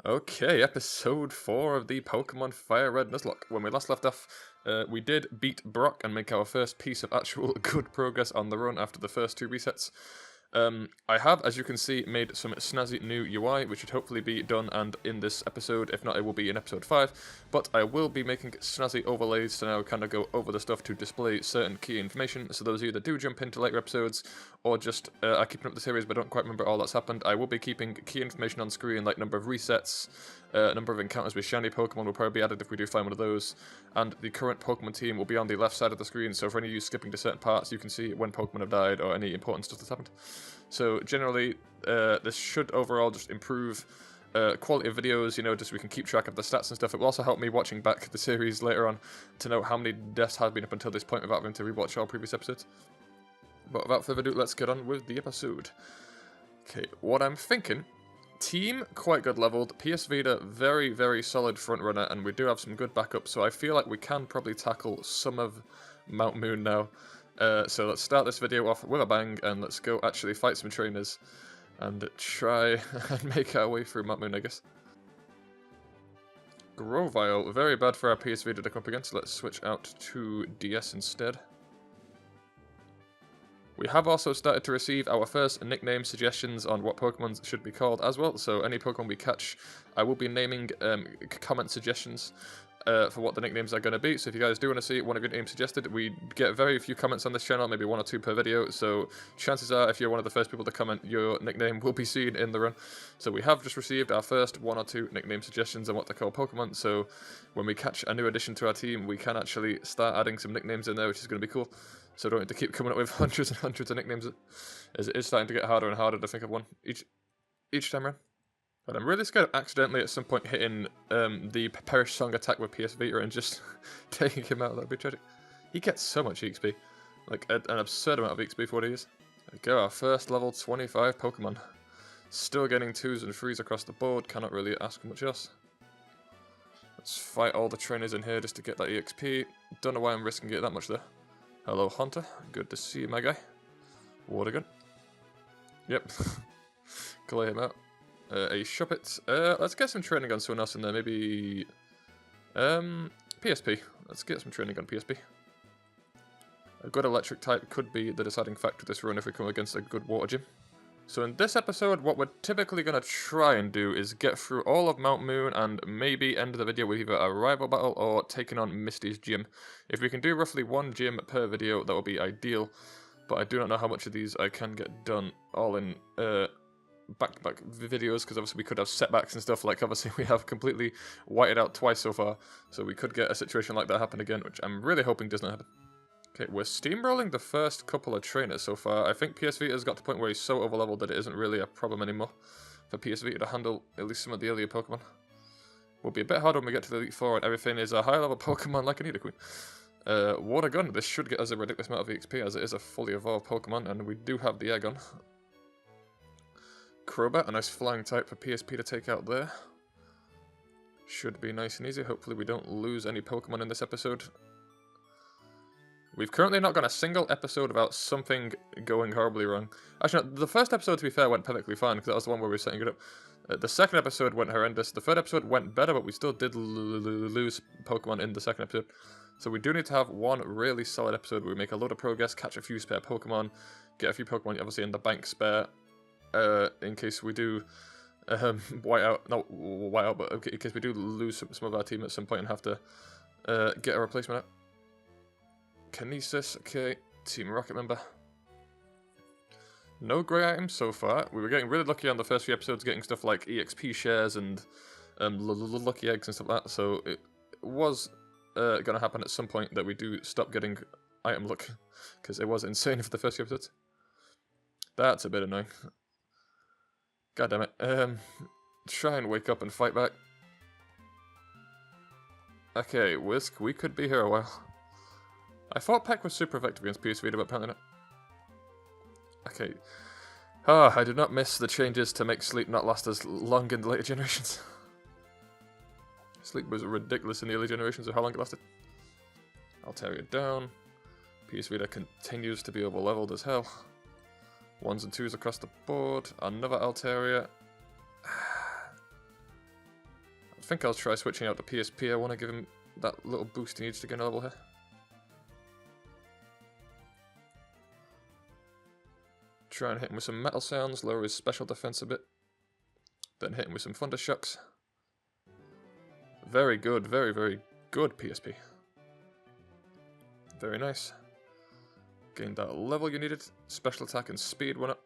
Okay, episode 4 of the Pokémon FireRed Nuzlocke. When we last left off, we did beat Brock and make our first piece of actual good progress on the run after the first two resets. I have, as you can see, made some snazzy new UI, which should hopefully be done and in this episode. If not, it will be in episode 5. But I will be making snazzy overlays to now kind of go over the stuff to display certain key information. So those of you that do jump into later episodes, or just are keeping up the series but don't quite remember all that's happened, I will be keeping key information on screen, like number of resets, number of encounters with shiny Pokemon will probably be added if we do find one of those, and the current Pokemon team will be on the left side of the screen, so for any of you skipping to certain parts, you can see when Pokemon have died or any important stuff that's happened. So generally, this should overall just improve quality of videos, you know, just so we can keep track of the stats and stuff. It will also help me watching back the series later on to know how many deaths have been up until this point without having to rewatch all previous episodes. But without further ado, let's get on with the episode. Okay, what I'm thinking, team quite good leveled, PS Vita very, very solid front runner, and we do have some good backup, so I feel like we can probably tackle some of Mount Moon now. So let's start this video off with a bang, and let's go actually fight some trainers and try and make our way through Mount Moon, I guess. Grovyle, very bad for our PS Vita to come up against. Let's switch out to DS instead. We have also started to receive our first nickname suggestions on what Pokemon should be called as well, so any Pokemon we catch, I will be naming comment suggestions for what the nicknames are going to be. So if you guys do want to see one of your names suggested, we get very few comments on this channel, maybe 1 or 2 per video, so chances are if you're one of the first people to comment, your nickname will be seen in the run. So we have just received our first 1 or 2 nickname suggestions on what to call Pokemon, so when we catch a new addition to our team, we can actually start adding some nicknames in there, which is going to be cool. So don't have to keep coming up with hundreds and hundreds of nicknames, as it is starting to get harder and harder to think of one each time around. But I'm really scared of accidentally at some point hitting the Perish Song attack with PS Vita and just taking him out. That would be tragic. He gets so much EXP. Like, an absurd amount of EXP for what he is. There we go, our first level 25 Pokemon. Still getting 2s and 3s across the board, cannot really ask for much else. Let's fight all the trainers in here just to get that EXP. Don't know why I'm risking it that much there. Hello, Hunter. Good to see you, my guy. Water gun. Yep. Clear him out. A Shuppet. Let's get some training on someone else in there. Maybe PSP. Let's get some training on PSP. A good electric type could be the deciding factor of this run if we come against a good water gym. So in this episode, what we're typically going to try and do is get through all of Mount Moon and maybe end the video with either a rival battle or taking on Misty's gym. If we can do roughly 1 gym per video, that would be ideal. But I do not know how much of these I can get done all in back-to-back videos, because obviously we could have setbacks and stuff. Like, obviously we have completely whited out twice so far, so we could get a situation like that happen again, which I'm really hoping does not happen. Okay, we're steamrolling the first couple of trainers so far. I think PS Vita's got to the point where he's so overleveled that it isn't really a problem anymore for PS Vita to handle at least some of the earlier Pokemon. Will be a bit harder when we get to the Elite Four and everything is a high-level Pokemon like a Nidoqueen. Water Gun, this should get us a ridiculous amount of EXP as it is a fully evolved Pokemon, and we do have the Air Gun. Crobat, a nice flying type for PSP to take out there. Should be nice and easy. Hopefully we don't lose any Pokemon in this episode. We've currently not got a single episode without something going horribly wrong. Actually, no, the first episode, to be fair, went perfectly fine, because that was the one where we were setting it up. The second episode went horrendous. The third episode went better, but we still did lose Pokemon in the second episode. So we do need to have one really solid episode where we make a load of progress, catch a few spare Pokemon, get a few Pokemon obviously in the bank spare, in case we do white out, but in case we do lose some of our team at some point and have to get a replacement out. Kinesis, okay, Team Rocket member. No grey items so far. We were getting really lucky on the first few episodes, getting stuff like EXP shares and lucky eggs and stuff like that, so it was going to happen at some point that we do stop getting item luck, because it was insane for the first few episodes. That's a bit annoying. God damn it. Try and wake up and fight back. Okay, Whisk, we could be here a while. I thought Peck was super effective against PS Vita, but apparently not. Okay. Ah, I did not miss the changes to make sleep not last as long in the later generations. Sleep was ridiculous in the early generations of how long it lasted. Altaria down. PS Vita continues to be over-leveled as hell. 1s and 2s across the board. Another Altaria. think I'll try switching out to PSP. I want to give him that little boost he needs to gain a level here. Try and hit him with some metal sounds, lower his special defense a bit. Then hit him with some thunder shocks. Very good, very, very good PSP. Very nice. Gained that level you needed. Special attack and speed went up.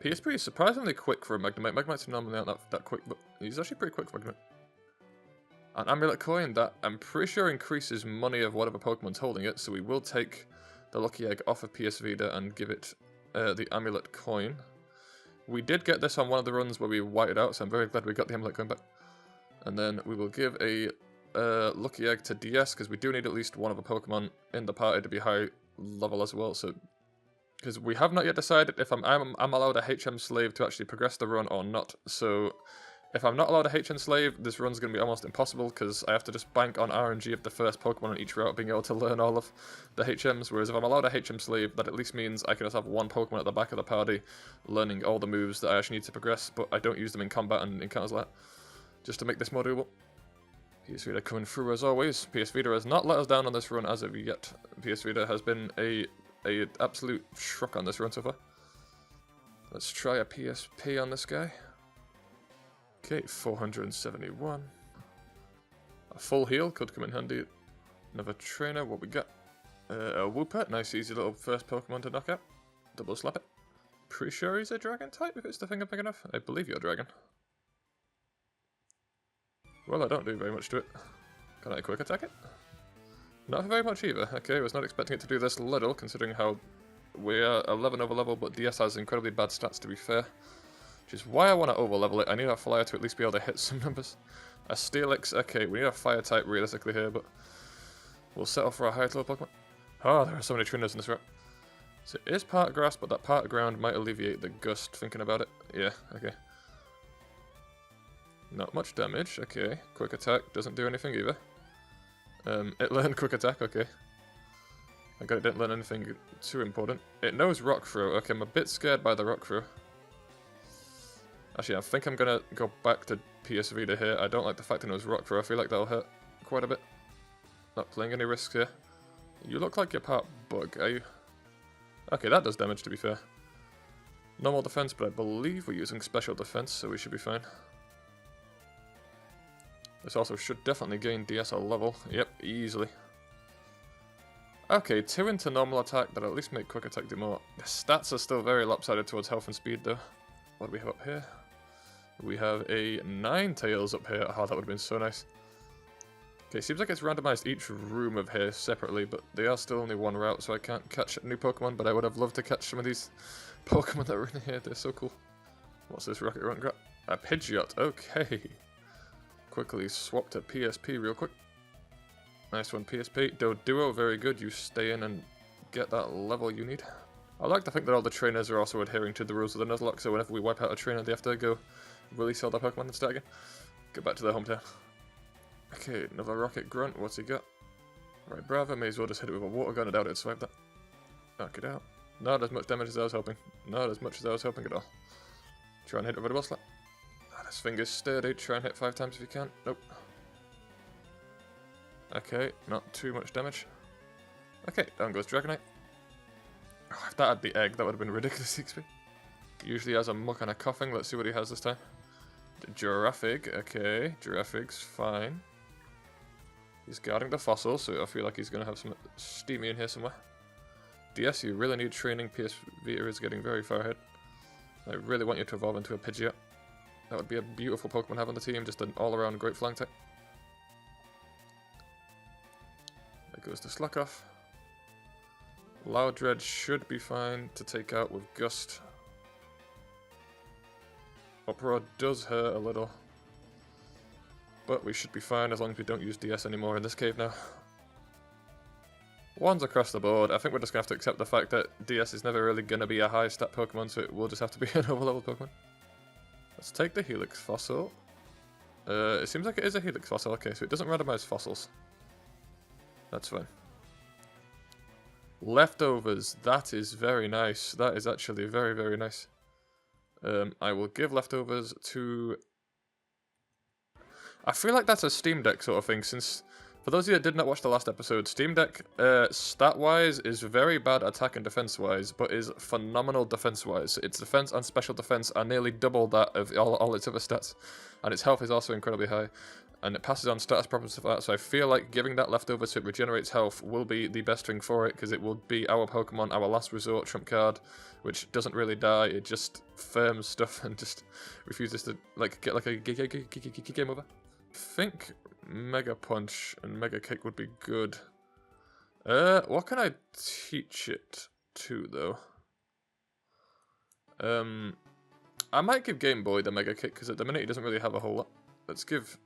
PSP is surprisingly quick for a Magnemite. Magnemites normally aren't that quick, but he's actually pretty quick for Magnemite. An amulet coin that I'm pretty sure increases money of whatever Pokemon's holding it, so we will take the lucky egg off of PS Vita and give it the amulet coin. We did get this on one of the runs where we whited out, so I'm very glad we got the amulet coin back. And then we will give a lucky egg to DS, because we do need at least one of a Pokemon in the party to be high level as well, so... Because we have not yet decided if I'm allowed a HM slave to actually progress the run or not, so... If I'm not allowed a HM slave, this run's going to be almost impossible, because I have to just bank on RNG of the first Pokemon on each route being able to learn all of the HMs, whereas if I'm allowed a HM slave, that at least means I can just have one Pokemon at the back of the party learning all the moves that I actually need to progress, but I don't use them in combat and encounters like that, just to make this more doable. PS Vita coming through as always. PS Vita has not let us down on this run as of yet. PS Vita has been a absolute shrug on this run so far. Let's try a PSP on this guy. Okay, 471. A full heal could come in handy. Another trainer, what we got? A Wooper, nice easy little first Pokemon to knock out. Double slap it. Pretty sure he's a dragon type if it's the thing I'm picking enough. I believe you're a dragon. Well, I don't do very much to it. Can I quick attack it? Not very much either. Okay, I was not expecting it to do this little, considering how we are 11 over level, but DS has incredibly bad stats to be fair. Which is why I want to over-level it. I need our flyer to at least be able to hit some numbers. A Steelix, okay, we need a fire type realistically here, but we'll settle for a higher level Pokemon. Oh, there are so many trainers in this route. So it is part grass, but that part of ground might alleviate the gust, thinking about it. Yeah, okay. Not much damage, okay. Quick attack doesn't do anything either. It learned quick attack, okay. I got it didn't learn anything too important. It knows rock throw, okay, I'm a bit scared by the rock throw. Actually, I think I'm gonna go back to PS Vita here. I don't like the fact it knows rock throw. I feel like that'll hurt quite a bit. Not playing any risks here. You look like you're part bug, are you? Okay, that does damage to be fair. Normal defense, but I believe we're using special defense, so we should be fine. This also should definitely gain DS a level. Yep, easily. Okay, 2 into normal attack, that'll at least make quick attack do more. The stats are still very lopsided towards health and speed though. What do we have up here? We have a Ninetales up here. Oh, that would have been so nice. Okay, seems like it's randomized each room of here separately, but they are still only one route, so I can't catch new Pokemon, but I would have loved to catch some of these Pokemon that are in here. They're so cool. What's this rocket run got? A Pidgeot, okay. Quickly swap to PSP real quick. Nice one, PSP. Doduo, very good. You stay in and get that level you need. I like to think that all the trainers are also adhering to the rules of the Nuzlocke, so whenever we wipe out a trainer, they have to go release all their Pokemon and start again. Go back to their hometown. Okay, another Rocket Grunt. What's he got? Right, Bravo. May as well just hit it with a water gun. I doubt it'd swipe that. Knock it out. Not as much damage as I was hoping. Not as much as I was hoping at all. Try and hit it with a ball slap. This finger's sturdy. Try and hit 5 times if you can. Nope. Okay, not too much damage. Okay, down goes Dragonite. Oh, if that had the egg, that would have been ridiculous XP. Usually has a muck and a coughing. Let's see what he has this time. Giraffig. Okay, Giraffig's fine. He's guarding the fossil, so I feel like he's going to have some steamy in here somewhere. DS, you really need training. PS Vita is getting very far ahead. I really want you to evolve into a Pidgeot. That would be a beautiful Pokemon to have on the team, just an all-around great flying type. There goes the Slackoff. Loudred should be fine to take out with Gust. Uproar does hurt a little. But we should be fine as long as we don't use DS anymore in this cave now. Ones across the board. I think we're just going to have to accept the fact that DS is never really going to be a high stat Pokemon, so it will just have to be an over-level Pokemon. Let's take the Helix Fossil. It seems like it is a Helix Fossil. Okay, so it doesn't randomize fossils. That's fine. Leftovers. That is very nice. That is actually very, very nice. I will give Leftovers to... I feel like that's a Steam Deck sort of thing, since, for those of you that did not watch the last episode, Steam Deck, stat-wise, is very bad attack and defense-wise, but is phenomenal defense-wise. Its defense and special defense are nearly double that of all its other stats, and its health is also incredibly high, and it passes on status properties stuff like that, so I feel like giving that leftover so it regenerates health will be the best thing for it, because it will be our Pokemon, our last resort trump card, which doesn't really die, it just firms stuff and just refuses to, like, get like a game over. I think Mega Punch and Mega Kick would be good. What can I teach it to, though? I might give Game Boy the Mega Kick, because at the minute he doesn't really have a whole lot. Let's give...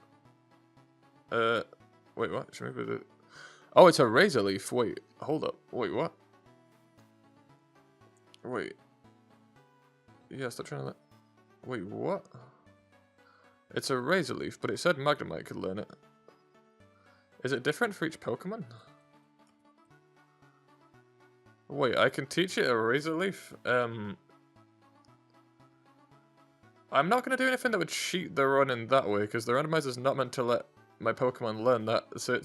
wait, what? Should maybe do... Oh, it's a Razor Leaf. Wait, hold up. Wait, what? Wait. Yeah, stop trying to... Wait, what? It's a Razor Leaf, but it said Magnemite could learn it. Is it different for each Pokemon? Wait, I can teach it a Razor Leaf? I'm not going to do anything that would cheat the run in that way, because the randomizer is not meant to let my Pokemon learn that. So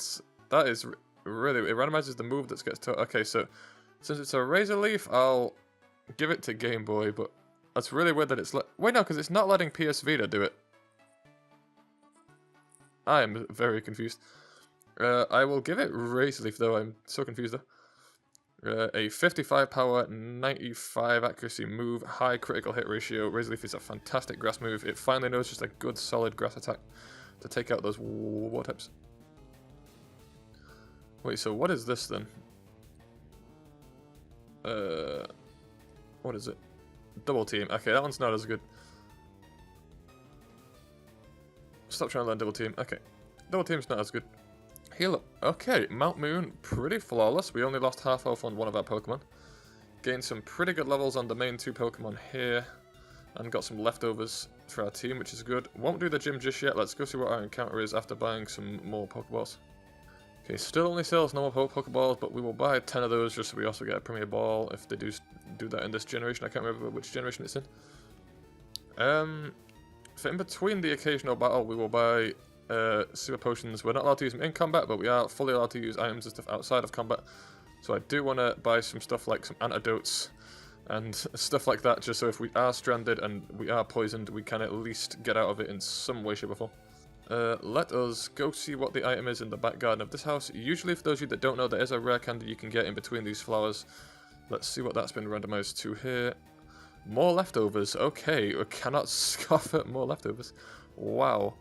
that is really... It randomizes the move that gets taught. Okay, so since it's a Razor Leaf, I'll give it to Game Boy, but that's really weird that it's... Wait, no, because it's not letting PS Vita do it. I am very confused. I will give it Razor Leaf, though. I'm so confused, though. A 55 power, 95 accuracy move, high critical hit ratio. Razor Leaf is a fantastic grass move. It finally knows just a good, solid grass attack to take out those water types. Wait, so what is this, then? What is it? Double Team. Okay, that one's not as good. Stop trying to learn Double Team. Okay. Double Team's not as good. Heal up. Okay, Mount Moon, pretty flawless. We only lost half health on one of our Pokemon. Gained some pretty good levels on the main two Pokemon here. And got some leftovers for our team, which is good. Won't do the gym just yet. Let's go see what our encounter is after buying some more Pokeballs. Okay, still only sells normal Pokeballs, but we will buy 10 of those just so we also get a Premier Ball if they do that in this generation. I can't remember which generation it's in. For in between the occasional battle, we will buy super potions. We're not allowed to use them in combat, but we are fully allowed to use items and stuff outside of combat. So I do want to buy some stuff like some antidotes and stuff like that, just so if we are stranded and we are poisoned, we can at least get out of it in some way, shape or form. Let us go see what the item is in the back garden of this house. Usually, for those of you that don't know, there is a rare candy you can get in between these flowers. Let's see what that's been randomized to here. More leftovers. Okay, we cannot scoff at more leftovers. Wow.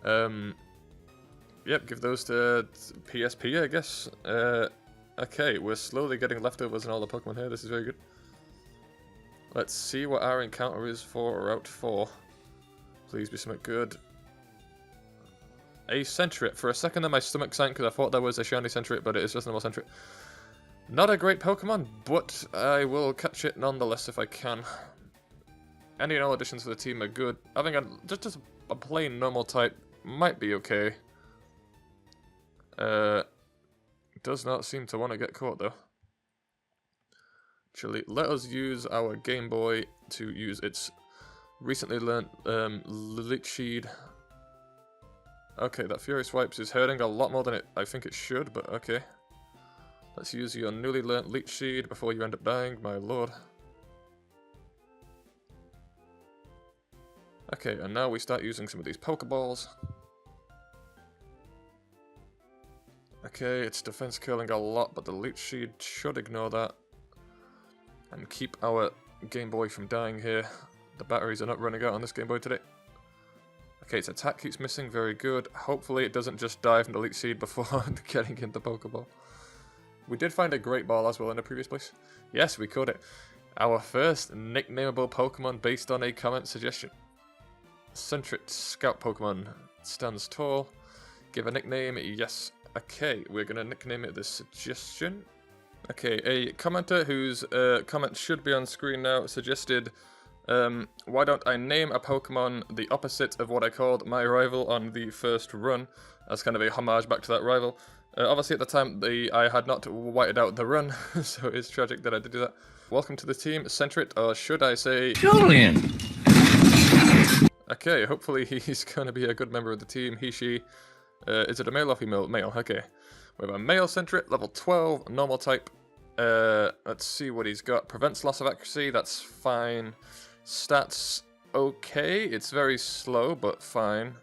Yep, give those to PSP, I guess. Okay, we're slowly getting leftovers in all the Pokemon here. This is very good. Let's see what our encounter is for Route 4. Please be something good. A Sentret. For a second there my stomach sank because I thought that was a shiny Sentret, but it is just a normal Sentret. Not a great Pokemon, but I will catch it nonetheless if I can. Any and all additions to the team are good. Having just a plain normal type might be okay. Does not seem to want to get caught though. Actually, let us use our Game Boy to use its recently learnt Leech Seed. Okay, that Fury Swipes is hurting a lot more than I think it should, but okay. Let's use your newly learnt Leech Seed before you end up dying, my lord. Okay, and now we start using some of these Pokeballs. Okay, it's defense curling a lot, but the Leech Seed should ignore that. And keep our Game Boy from dying here. The batteries are not running out on this Game Boy today. Okay, its attack keeps missing, very good. Hopefully it doesn't just die from the Leech Seed before getting in the Pokeball. We did find a Great Ball as well in a previous place. Yes, we caught it. Our first nicknameable Pokemon based on a comment suggestion. Sentret Scout Pokemon. Stands tall. Give a nickname, yes. Okay, we're going to nickname it the suggestion. Okay, a commenter whose comment should be on screen now suggested, why don't I name a Pokemon the opposite of what I called my rival on the first run, as kind of a homage back to that rival. Obviously at the time I had not whited out the run, so it's tragic that I did do that. Welcome to the team, Sentret, or should I say... Julian! Okay, hopefully he's going to be a good member of the team. He, she. Is it a male or female? Male, okay. We have a male Sentret, level 12, normal type. Let's see what he's got. Prevents loss of accuracy, that's fine. Stats, okay. It's very slow, but fine.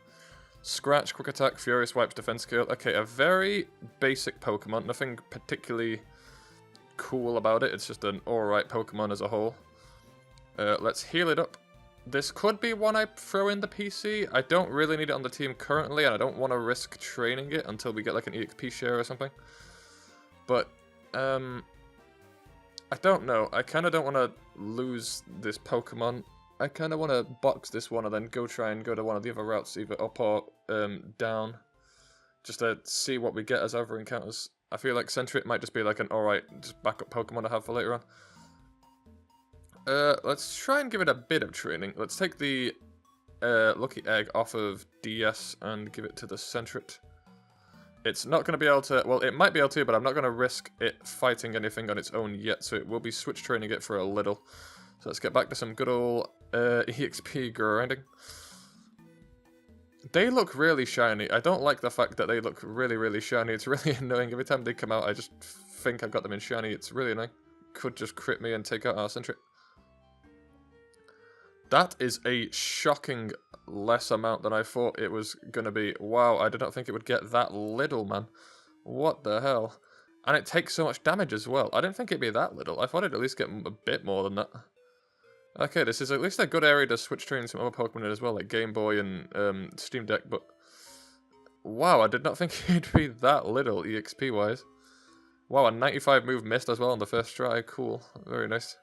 Scratch, quick attack, furious wipes, defense skill. Okay, a very basic Pokemon. Nothing particularly cool about it. It's just an alright Pokemon as a whole. Let's heal it up. This could be one I throw in the PC. I don't really need it on the team currently, and I don't want to risk training it until we get like an EXP share or something. But, I don't know. I kind of don't want to lose this Pokemon. I kind of want to box this one and then try and go to one of the other routes, either up or down, just to see what we get as other encounters. I feel like Sentret might just be like an alright, just backup Pokemon to have for later on. Let's try and give it a bit of training. Let's take the Lucky Egg off of DS and give it to the Sentret. It's not going to be able to, well, it might be able to, but I'm not going to risk it fighting anything on its own yet, so it will be switch training it for a little. So let's get back to some good old EXP grinding. They look really shiny. I don't like the fact that they look really, really shiny. It's really annoying. Every time they come out, I just think I've got them in shiny. It's really annoying. Could just crit me and take out our Sentret. That is a shocking less amount than I thought it was going to be. Wow, I did not think it would get that little, man. What the hell? And it takes so much damage as well. I didn't think it'd be that little. I thought it'd at least get a bit more than that. Okay, this is at least a good area to switch train some other Pokemon in as well, like Game Boy and Steam Deck, but... Wow, I did not think it'd be that little, EXP-wise. Wow, a 95 move missed as well on the first try. Cool. Very nice.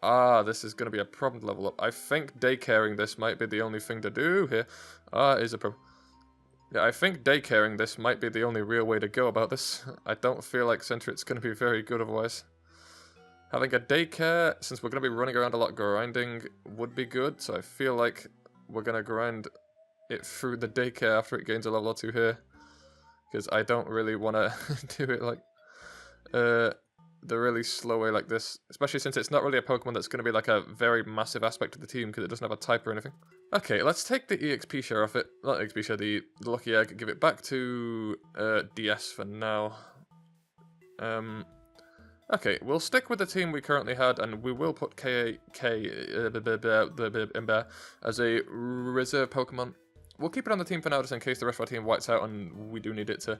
Ah, this is going to be a problem to level up. I think daycaring this might be the only thing to do here. Ah, is a problem. Yeah, I think daycaring this might be the only real way to go about this. I don't feel like Sentret's going to be very good otherwise. Having a daycare, since we're going to be running around a lot grinding, would be good. So I feel like we're going to grind it through the daycare after it gains a level or two here. Because I don't really want to do it like the really slow way like this. Especially since it's not really a Pokemon that's going to be like a very massive aspect of the team because it doesn't have a type or anything. Okay, let's take the EXP share off it. Not EXP share, the Lucky Egg. Give it back to DS for now. Okay, we'll stick with the team we currently had, and we will put KK in there as a reserve Pokemon. We'll keep it on the team for now, just in case the rest of our team whites out and we do need it to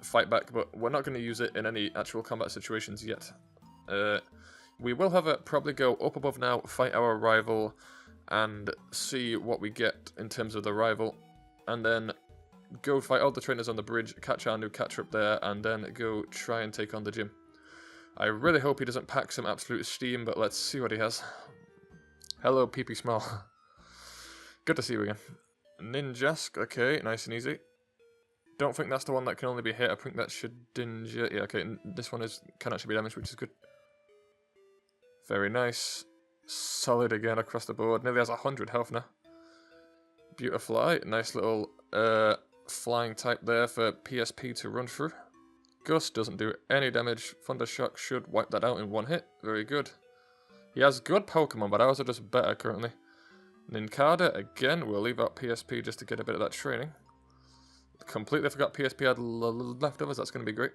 fight back, but we're not going to use it in any actual combat situations yet. We will have it probably go up above now, fight our rival, and see what we get in terms of the rival, and then go fight all the trainers on the bridge, catch our new catcher up there, and then go try and take on the gym. I really hope he doesn't pack some absolute steam, but let's see what he has. Hello, PP Small. Good to see you again. Ninjask, okay, nice and easy. Don't think that's the one that can only be hit. I think that should Dinja. Yeah, okay, this one can actually be damaged, which is good. Very nice. Solid again across the board. Nearly has 100 health now. Beautifly. Nice little flying type there for PSP to run through. Gust doesn't do any damage. Thundershock should wipe that out in one hit. Very good. He has good Pokemon, but ours are just better currently. Nincada, again, we'll leave out PSP just to get a bit of that training. Completely forgot PSP had leftovers, that's going to be great.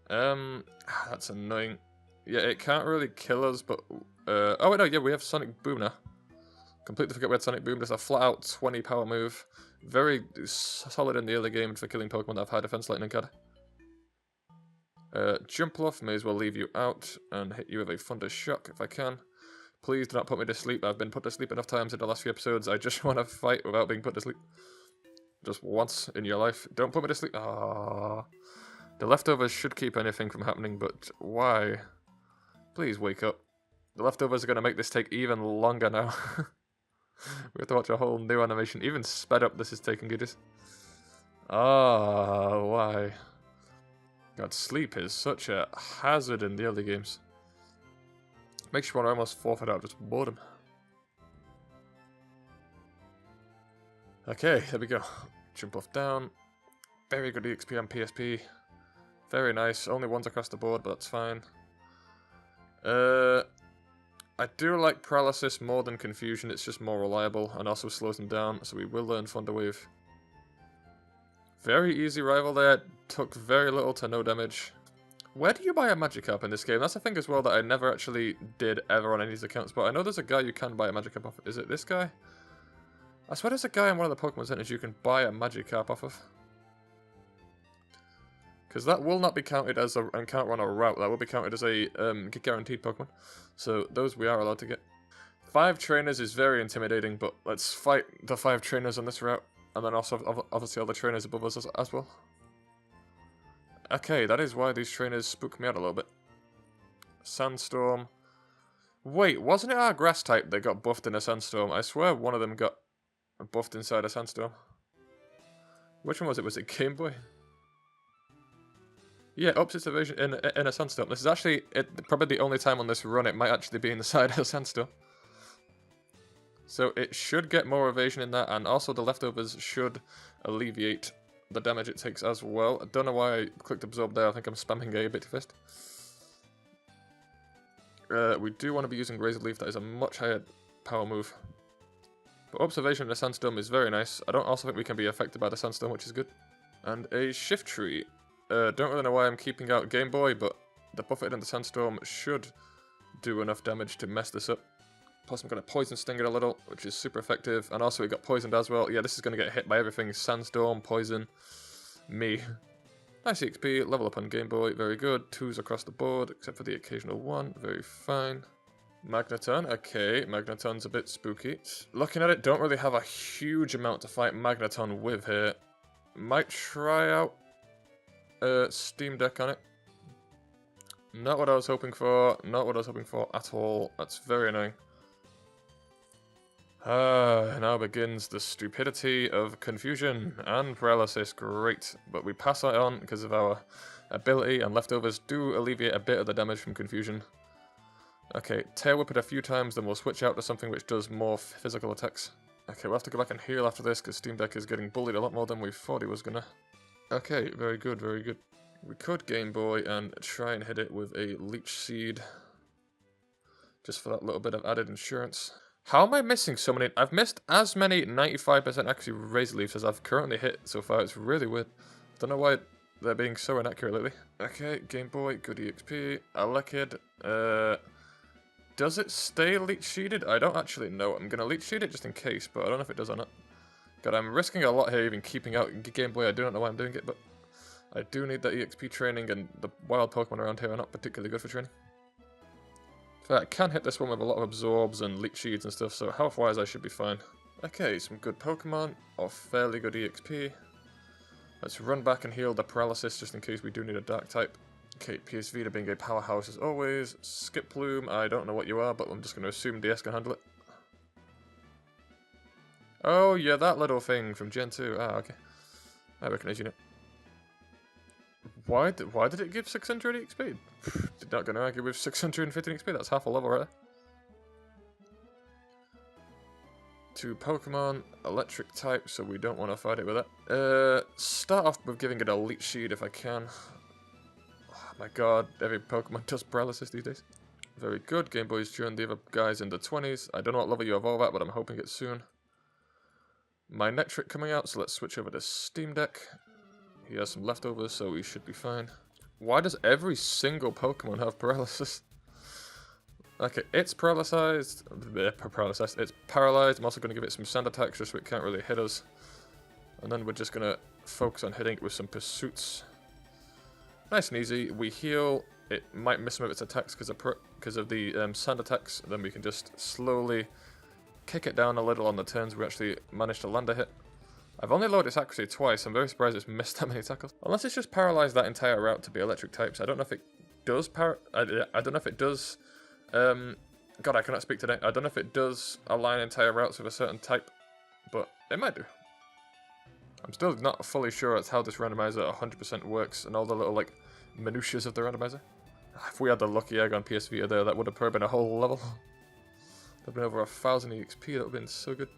That's annoying. Yeah, it can't really kill us, but... oh wait, no, yeah, we have Sonic Boom now. Completely forgot we had Sonic Boom, just a flat-out 20 power move. Very solid in the early game for killing Pokemon that have high defense like Nincada. Jumpluff, may as well leave you out and hit you with a Thunder Shock if I can. Please do not put me to sleep. I've been put to sleep enough times in the last few episodes. I just want to fight without being put to sleep. Just once in your life. Don't put me to sleep. Ah, the leftovers should keep anything from happening, but why? Please wake up. The leftovers are going to make this take even longer now. We have to watch a whole new animation. Even sped up, this is taking ages. Ah, why? God, sleep is such a hazard in the early games. Makes you want to almost forfeit out just boredom. Okay, there we go. Jump off down. Very good EXP on PSP. Very nice. Only ones across the board, but that's fine. I do like Paralysis more than Confusion, it's just more reliable and also slows them down, so we will learn Thunder Wave. Very easy rival there, took very little to no damage. Where do you buy a Magikarp in this game? That's a thing as well that I never actually did ever on any of these accounts, but I know there's a guy you can buy a Magikarp off. Is it this guy? I swear there's a guy in one of the Pokemon Centers you can buy a Magikarp off of. Because that will not be counted as an encounter on a route, that will be counted as a guaranteed Pokemon. So those we are allowed to get. 5 trainers is very intimidating, but let's fight the 5 trainers on this route. And then also, obviously, all the trainers above us as well. Okay, that is why these trainers spook me out a little bit. Sandstorm. Wait, wasn't it our grass type that got buffed in a Sandstorm? I swear one of them got buffed inside a Sandstorm. Which one was it? Was it Game Boy? Yeah, ups its evasion in a Sandstorm. This is actually probably the only time on this run it might actually be inside a Sandstorm. So it should get more evasion in that, and also the leftovers should alleviate the damage it takes as well. I don't know why I clicked absorb there. I think I'm spamming A bit too fast. We do want to be using Razor Leaf. That is a much higher power move. But observation in the Sandstorm is very nice. I don't also think we can be affected by the Sandstorm, which is good. And a Shift Tree. Don't really know why I'm keeping out Game Boy, but the Buffeted and the Sandstorm should do enough damage to mess this up. Plus I'm going to Poison Sting it a little, which is super effective. And also it got poisoned as well. Yeah, this is going to get hit by everything. Sandstorm, Poison, me. Nice EXP, level up on Game Boy, very good. 2s across the board, except for the occasional 1, very fine. Magneton, okay, Magneton's a bit spooky. Looking at it, don't really have a huge amount to fight Magneton with here. Might try out Steam Deck on it. Not what I was hoping for, not what I was hoping for at all. That's very annoying. Now begins the stupidity of Confusion and Paralysis. Great, but we pass that on because of our ability, and leftovers do alleviate a bit of the damage from Confusion. Okay, Tail Whip it a few times, then we'll switch out to something which does more physical attacks. Okay, we'll have to go back and heal after this because Steam Deck is getting bullied a lot more than we thought he was gonna. Okay, very good, very good. We could Game Boy and try and hit it with a Leech Seed, just for that little bit of added insurance. How am I missing so many? I've missed as many 95% accuracy Razor Leafs as I've currently hit so far. It's really weird. Don't know why they're being so inaccurate lately. Okay, Game Boy, good EXP. Alekid. Does it stay Leech Seeded? I don't actually know. I'm going to Leech Seed it just in case, but I don't know if it does or not. God, I'm risking a lot here even keeping out Game Boy. I do not know why I'm doing it, but I do need that EXP training, and the wild Pokemon around here are not particularly good for training. So I can hit this one with a lot of absorbs and leech seeds and stuff, so health-wise I should be fine. Okay, some good Pokemon, or fairly good EXP. Let's run back and heal the Paralysis just in case we do need a Dark type. Okay, PS Vita being a powerhouse as always. Skip Plume, I don't know what you are, but I'm just going to assume DS can handle it. Oh, yeah, that little thing from Gen 2. Ah, okay. I recognize you now. Why did it give 600 XP? Did not going to argue with 615 XP, that's half a level right there. 2 Pokemon, electric type, so we don't want to fight it with that. Start off with giving it a Leech Seed if I can. Oh my god, every Pokemon does Paralysis these days. Very good, Game Boy's joined the other guys in the 20s. I don't know what level you evolve at, but I'm hoping it's soon. My Nectric coming out, so let's switch over to Steam Deck. He has some leftovers, so we should be fine. Why does every single Pokemon have Paralysis? Okay, it's paralyzed. It's paralyzed. I'm also going to give it some sand attacks just so it can't really hit us. And then we're just going to focus on hitting it with some pursuits. Nice and easy. We heal. It might miss some of its attacks because of the sand attacks. Then we can just slowly kick it down a little on the turns we actually managed to land a hit. I've only lowered its accuracy twice. I'm very surprised it's missed that many tackles. Unless it's just paralyzed that entire route to be electric types. I don't know if it does I don't know if it does. God, I cannot speak today. I don't know if it does align entire routes with a certain type, but it might do. I'm still not fully sure it's how this randomizer 100% works and all the little like minutiae of the randomizer. If we had the lucky egg on PS Vita there, that would have probably been a whole level. That'd been over 1000 EXP. That would have been so good.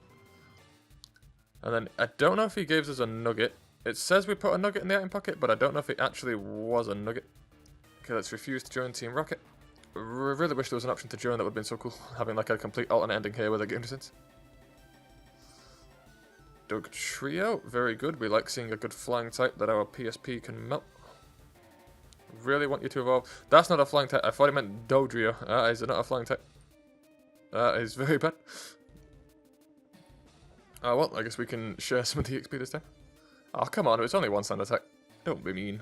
And then I don't know if he gave us a nugget. It says we put a nugget in the item pocket, but I don't know if it actually was a nugget. Okay, let's refuse to join Team Rocket. Really wish there was an option to join, that would have been so cool. Having like a complete alternate ending here with a game distance. Doug Trio, very good. We like seeing a good flying type that our PSP can melt. Really want you to evolve. That's not a flying type. I thought it meant Dodrio. That is not a flying type. That is very bad. Oh well, I guess we can share some of the XP this time. Oh, come on, it's only one sound attack. Don't be mean.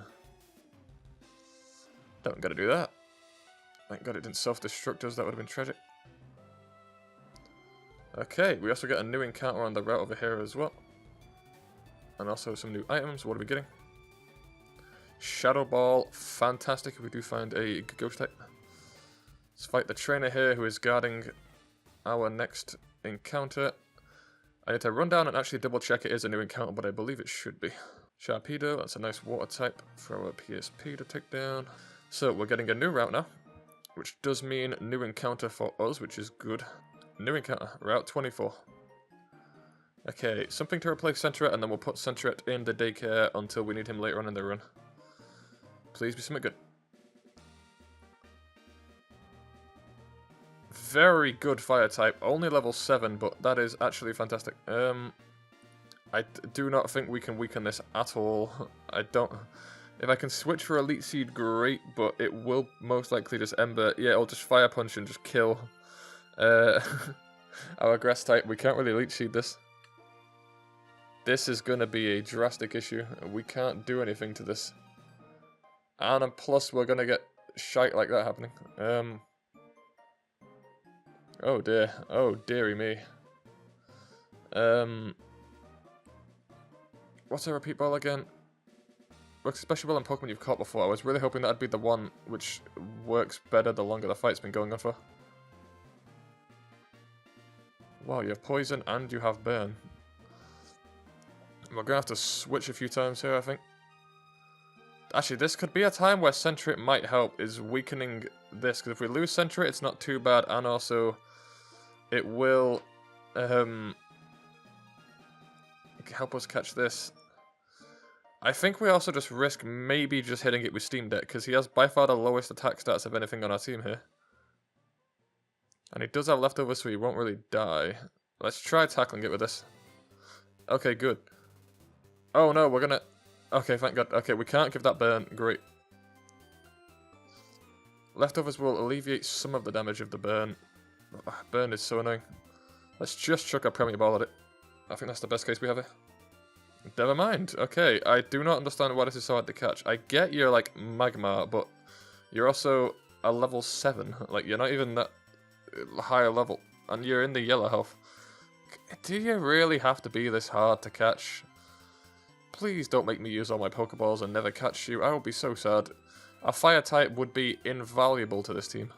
Don't gotta do that. Thank God it didn't self-destruct us, that would have been tragic. Okay, we also get a new encounter on the route over here as well. And also some new items. What are we getting? Shadow Ball, fantastic if we do find a ghost type. Let's fight the trainer here who is guarding our next encounter. I need to run down and actually double check it is a new encounter, but I believe it should be. Sharpedo, that's a nice water type for our PSP to take down. So we're getting a new route now, which does mean new encounter for us, which is good. New encounter, Route 24. Okay, something to replace Centret, and then we'll put Centret in the daycare until we need him later on in the run. Please be something good. Very good fire type, only level 7, but that is actually fantastic. I do not think we can weaken this at all. I don't... If I can switch for Elite Seed, great, but it will most likely just Ember. Yeah, it'll just Fire Punch and just kill. Our Grass type, we can't really Elite Seed this. This is going to be a drastic issue. We can't do anything to this. And plus, we're going to get shite like that happening. Oh dear. Oh dearie me. What's a repeat ball again? Works especially well in Pokemon you've caught before. I was really hoping that'd be the one which works better the longer the fight's been going on for. Wow, you have Poison and you have Burn. We're going to have to switch a few times here, I think. Actually, this could be a time where Centret might help, is weakening this. Because if we lose Centret, it's not too bad. And also, it will help us catch this. I think we also just risk maybe just hitting it with Steam Deck, because he has by far the lowest attack stats of anything on our team here. And he does have leftovers, so he won't really die. Let's try tackling it with this. Okay, good. Oh no, we're gonna... Okay, thank God. Okay, we can't give that Burn. Great. Leftovers will alleviate some of the damage of the Burn. Burn is so annoying. Let's just chuck a Premier Ball at it. I think that's the best case we have here. Never mind. Okay, I do not understand why this is so hard to catch. I get you're like Magmar, but you're also a level 7. Like, you're not even that higher level. And you're in the yellow health. Do you really have to be this hard to catch? Please don't make me use all my Pokeballs and never catch you. I will be so sad. A fire type would be invaluable to this team.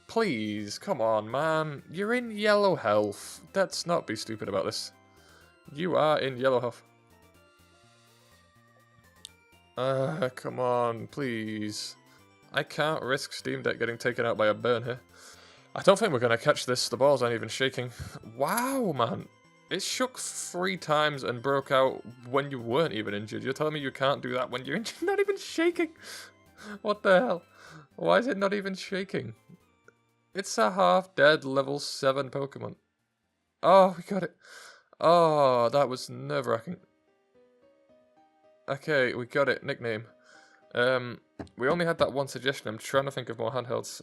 Please, come on, man. You're in yellow health. Let's not be stupid about this. You are in yellow health. Come on, please. I can't risk Steam Deck getting taken out by a Burn here. I don't think we're going to catch this. The balls aren't even shaking. Wow, man. It shook 3 times and broke out when you weren't even injured. You're telling me you can't do that when you're injured? Not even shaking. What the hell? Why is it not even shaking? It's a half-dead level 7 Pokemon. Oh, we got it. Oh, that was nerve-wracking. Okay, we got it. Nickname. We only had that one suggestion. I'm trying to think of more handhelds.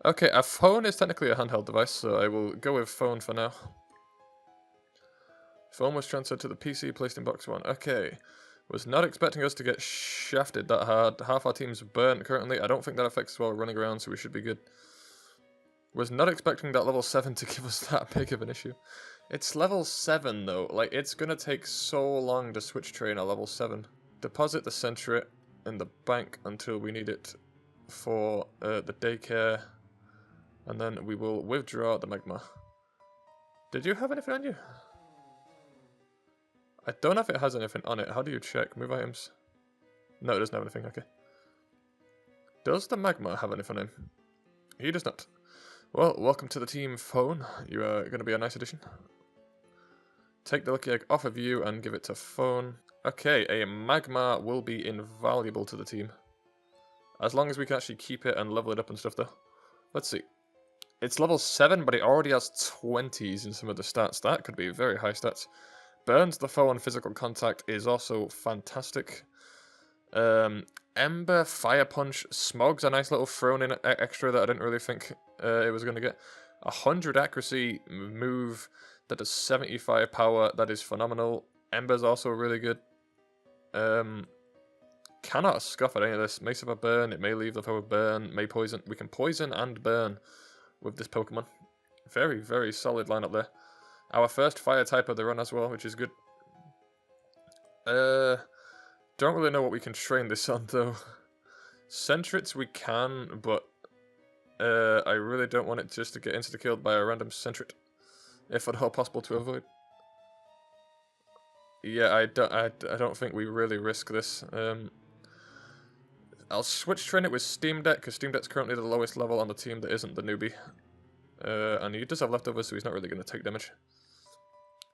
Okay, a phone is technically a handheld device, so I will go with phone for now. Phone was transferred to the PC, placed in box 1. Okay. Was not expecting us to get shafted that hard. Half our team's burnt currently. I don't think that affects us while running around, so we should be good. Was not expecting that level 7 to give us that big of an issue. It's level 7 though. Like, it's gonna take so long to switch train at level 7. Deposit the Centret in the bank until we need it for the daycare. And then we will withdraw the Magma. Did you have anything on you? I don't know if it has anything on it. How do you check? Move items. No, it doesn't have anything. Okay. Does the Magma have anything on him? He does not. Well, welcome to the team, Phone. You are going to be a nice addition. Take the Lucky Egg off of you and give it to Phone. Okay, a Magma will be invaluable to the team. As long as we can actually keep it and level it up and stuff, though. Let's see. It's level 7, but it already has 20s in some of the stats. That could be very high stats. Burns the foe on physical contact is also fantastic. Ember, Fire Punch, Smog's a nice little thrown-in extra that I didn't really think it was going to get. 100 accuracy move that does 75 power. That is phenomenal. Ember's also really good. Cannot scuff at any of this. Mace of a burn. It may leave the foe with burn. May poison. We can poison and burn with this Pokemon. Very, very solid lineup there. Our first fire type of the run as well, which is good. Don't really know what we can train this on though. Sentrits we can, but I really don't want it just to get insta-killed by a random Sentret, if at all possible to avoid. Yeah, I don't think we really risk this. I'll switch train it with Steam Deck, because Steam Deck's currently the lowest level on the team that isn't the newbie. And he does have leftovers, so he's not really going to take damage.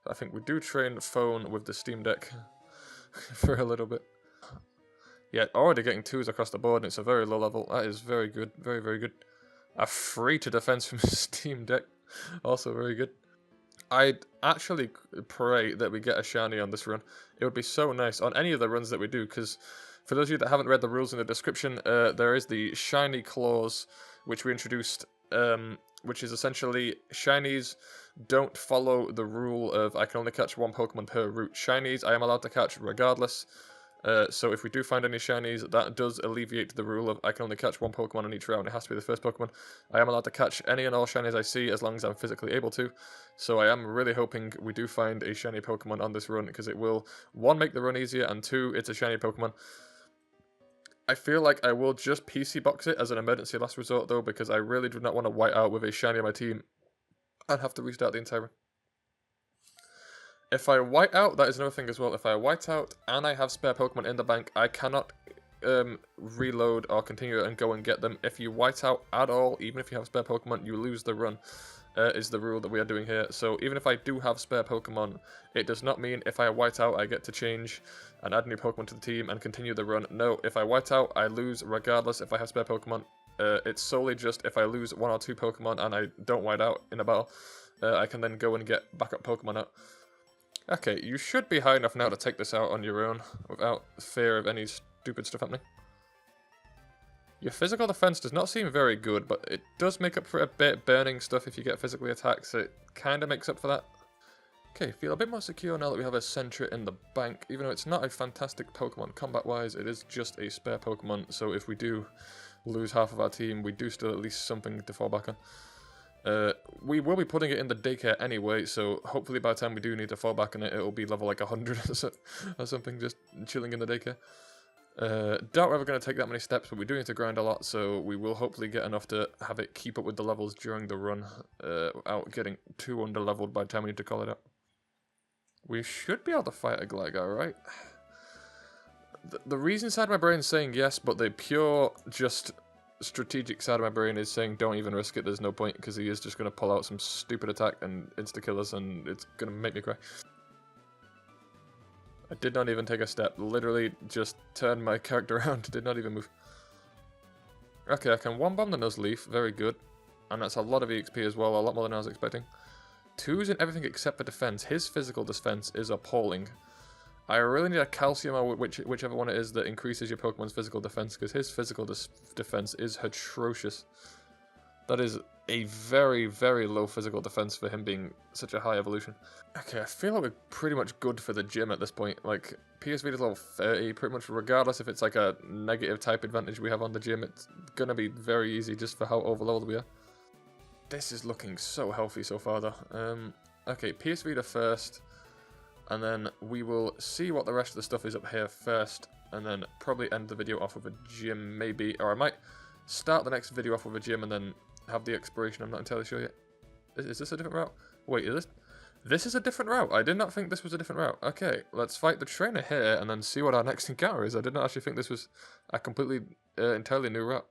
I think we do train Phone with the Steam Deck for a little bit. Yeah, already getting 2s across the board, and it's a very low level. That is very good, very, very good. A free to defense from Steam Deck, also very good. I'd actually pray that we get a shiny on this run. It would be so nice on any of the runs that we do, because for those of you that haven't read the rules in the description, there is the shiny clause, which we introduced, which is essentially shinies don't follow the rule of I can only catch one Pokemon per route. Shinies I am allowed to catch regardless. So if we do find any shinies, that does alleviate the rule of I can only catch one Pokemon on each round. It has to be the first Pokemon. I am allowed to catch any and all shinies I see as long as I'm physically able to. So I am really hoping we do find a shiny Pokemon on this run, because it will, 1, make the run easier, and 2, it's a shiny Pokemon. I feel like I will just PC box it as an emergency last resort though, because I really do not want to white out with a shiny on my team and have to restart the entire run. If I white out, that is another thing as well. If I white out and I have spare Pokemon in the bank, I cannot reload or continue and go and get them. If you white out at all, even if you have spare Pokemon, you lose the run, is the rule that we are doing here. So even if I do have spare Pokemon, it does not mean if I white out, I get to change and add new Pokemon to the team and continue the run. No, if I white out, I lose regardless if I have spare Pokemon. It's solely just if I lose 1 or 2 Pokemon and I don't white out in a battle, I can then go and get backup Pokemon out. Okay, you should be high enough now to take this out on your own without fear of any stupid stuff happening. Your physical defense does not seem very good, but it does make up for a bit burning stuff if you get physically attacked, so it kind of makes up for that. Okay, feel a bit more secure now that we have a Sentret in the bank. Even though it's not a fantastic Pokemon combat-wise, it is just a spare Pokemon, so if we do lose half of our team, we do still at least something to fall back on. We will be putting it in the daycare anyway, so hopefully by the time we do need to fall back on it, it'll be level like 100 or something, just chilling in the daycare. Doubt we're ever going to take that many steps, but we do need to grind a lot, so we will hopefully get enough to have it keep up with the levels during the run, without getting too under-leveled by the time we need to call it out. We should be able to fight a Gligar, right? The reason side of my brain is saying yes, but the pure, just strategic side of my brain is saying don't even risk it, there's no point, because he is just going to pull out some stupid attack and insta-kill us, and it's going to make me cry. I did not even take a step, literally just turned my character around, did not even move. Okay, I can one-bomb the Nuzleaf, very good, and that's a lot of EXP as well, a lot more than I was expecting. 2s in everything except for defense. His physical defense is appalling. I really need a Calcium or whichever one it is that increases your Pokemon's physical defense, because his physical defense is atrocious. That is a very, very low physical defense for him being such a high evolution. Okay, I feel like we're pretty much good for the gym at this point. Like, PSV is level 30, pretty much regardless if it's like a negative type advantage we have on the gym, it's gonna be very easy just for how overleveled we are. This is looking so healthy so far though. Okay, PSV to first. And then we will see what the rest of the stuff is up here first, and then probably end the video off with a gym, maybe. Or I might start the next video off with a gym and then have the exploration. I'm not entirely sure yet. Is this a different route? Wait, is this? This is a different route. I did not think this was a different route. Okay, let's fight the trainer here and then see what our next encounter is. I did not actually think this was a completely, entirely new route.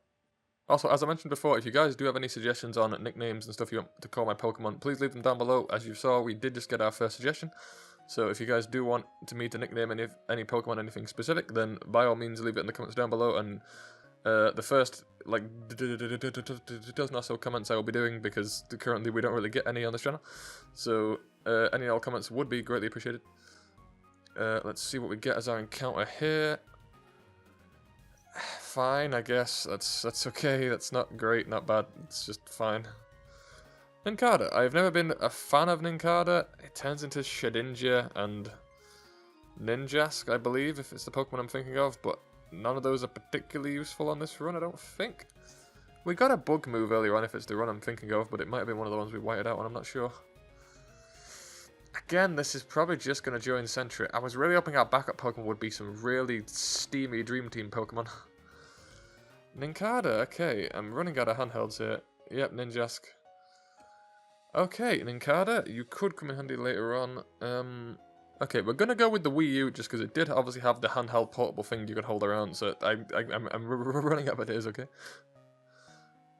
Also, as I mentioned before, if you guys do have any suggestions on nicknames and stuff you want to call my Pokemon, please leave them down below. As you saw, we did just get our first suggestion. So if you guys do want me to nickname any Pokemon anything specific, then by all means leave it in the comments down below, and The first, like, does not so comments I will be doing, because currently we don't really get any on this channel. So, any and all comments would be greatly appreciated. Let's see what we get as our encounter here. Fine, I guess. That's okay. That's not great, not bad. It's just fine. Nincada. I've never been a fan of Nincada. It turns into Shedinja and Ninjask, I believe, if it's the Pokemon I'm thinking of, but none of those are particularly useful on this run, I don't think. We got a bug move earlier on if it's the run I'm thinking of, but it might have been one of the ones we whited out on, I'm not sure. Again, this is probably just going to join Sentry. I was really hoping our backup Pokemon would be some really steamy Dream Team Pokemon. Nincada, okay, I'm running out of handhelds here. Yep, Ninjask. Okay, Nincada, you could come in handy later on. Okay, we're gonna go with the Wii U just because it did obviously have the handheld portable thing you could hold around. So I'm running out of ideas. Okay,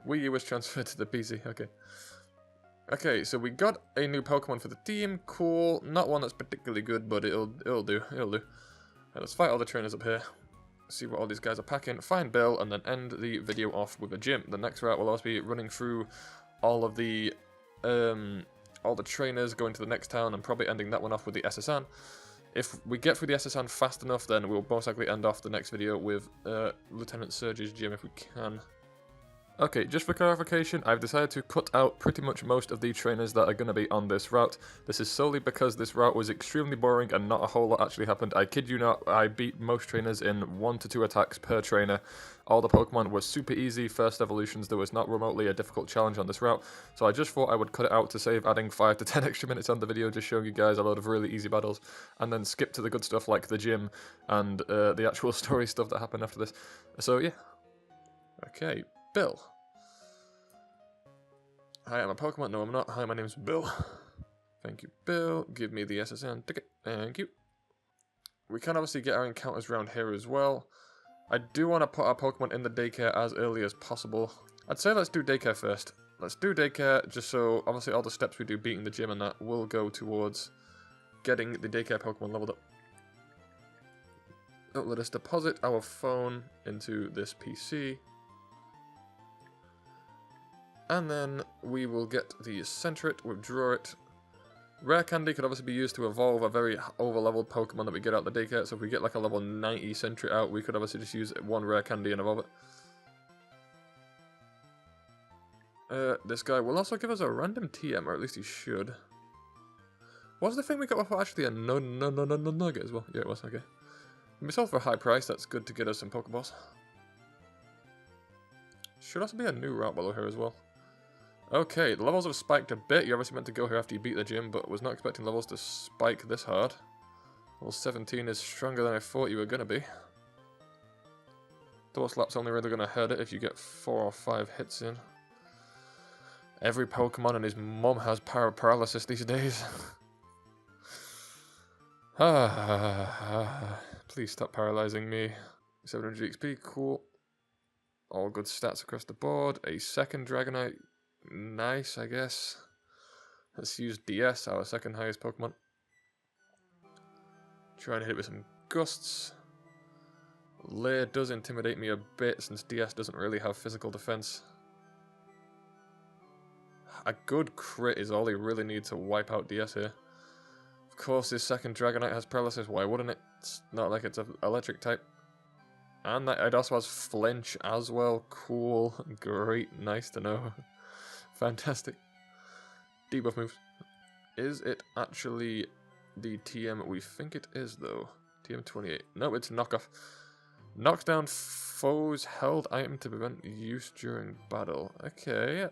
Wii U was transferred to the PC. Okay. Okay, so we got a new Pokemon for the team. Cool. Not one that's particularly good, but it'll do. It'll do. Right, let's fight all the trainers up here. See what all these guys are packing. Find Bill, and then end the video off with a gym. The next route will also be running through all of the trainers, going to the next town, and probably ending that one off with the SSN. If we get through the SSN fast enough, then we'll most likely end off the next video with Lieutenant Surge's gym if we can. Okay, just for clarification, I've decided to cut out pretty much most of the trainers that are going to be on this route. This is solely because this route was extremely boring and not a whole lot actually happened. I kid you not, I beat most trainers in 1 to 2 attacks per trainer. All the Pokemon were super easy first evolutions. There was not remotely a difficult challenge on this route. So I just thought I would cut it out to save adding 5 to 10 extra minutes on the video, just showing you guys a load of really easy battles, and then skip to the good stuff like the gym and the actual story stuff that happened after this. So yeah. Okay, Bill. Hi, I'm a Pokemon. No, I'm not. Hi, my name's Bill. Thank you, Bill. Give me the SSN ticket. Thank you. We can obviously get our encounters around here as well. I do want to put our Pokemon in the daycare as early as possible. I'd say let's do daycare first. Let's do daycare just so obviously all the steps we do beating the gym and that will go towards getting the daycare Pokemon leveled up. Oh, let us deposit our phone into this PC. And then we will get the Centret, withdraw it. Rare Candy could obviously be used to evolve a very over-leveled Pokemon that we get out the daycare. So if we get like a level 90 Centret out, we could obviously just use 1 Rare Candy and evolve it. This guy will also give us a random TM, or at least he should. What's the thing we got before? Actually a nugget as well. Yeah, it was, okay. We sold for a high price, that's good to get us some Pokeballs. Should also be a new route below here as well. Okay, the levels have spiked a bit. You're obviously meant to go here after you beat the gym, but was not expecting levels to spike this hard. Level 17 is stronger than I thought you were going to be. Door Slap's only really going to hurt it if you get 4 or 5 hits in. Every Pokemon and his mum has paralysis these days. Please stop paralyzing me. 700 XP, cool. All good stats across the board. A second Dragonite. Nice, I guess. Let's use DS, our second highest Pokemon. Try and hit it with some gusts. Lair does intimidate me a bit since DS doesn't really have physical defense. A good crit is all he really needs to wipe out DS here. Of course, this second Dragonite has paralysis. Why wouldn't it? It's not like it's an electric type. And that it also has flinch as well. Cool. Great. Nice to know. Fantastic. Debuff moves. Is it actually the TM we think it is, though? TM 28. No, it's knockoff. Knocks down foes' held item to prevent use during battle. Okay.